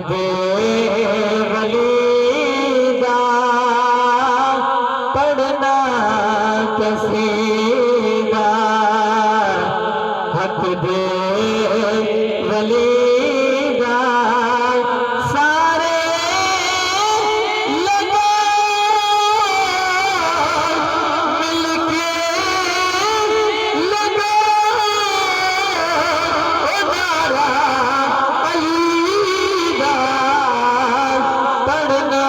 दे वलीदा पढ़ना कसीदा, हक दे वलीदा सारे लगा मिलके लगा उदारा अलीदा पढ़ना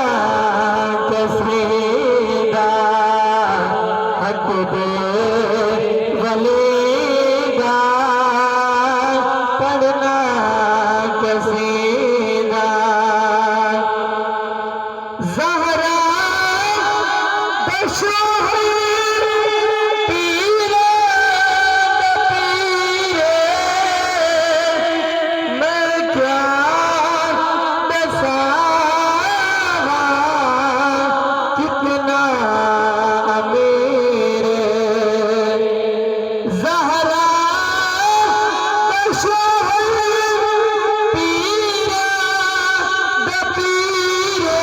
कसीदा, हक दे वलीदा पढ़ना कसीदा। ज़हरा बशोहर पीरे पीरे, मैं क्या बसावा कितना अमीर। ज़हरा बशोहर पीरे पीरे,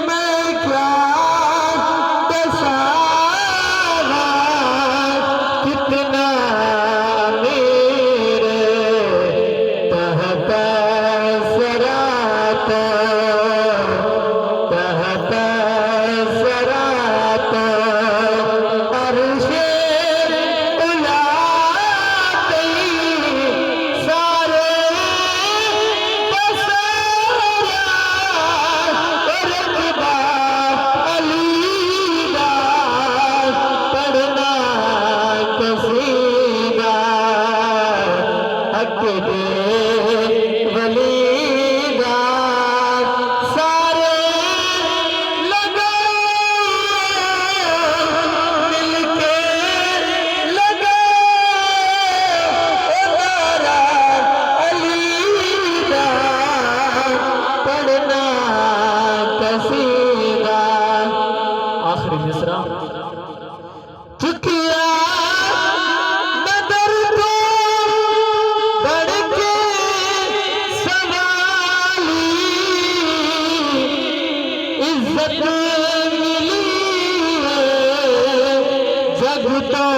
मैं क्या बसावा कितना अमीर। कहता सराता कहता सराता अर्शे उलाते सारे बसाया रकबा अलीदा पढ़ना कसीदा, हक दे वलीदा सारे लगा मिलके लगा उदारा अलीदा पढ़ना कसीदा। आखिरी मिसरा। चुकिया नदर को बढ़ के सवाली, इज्जत मिली है जग तो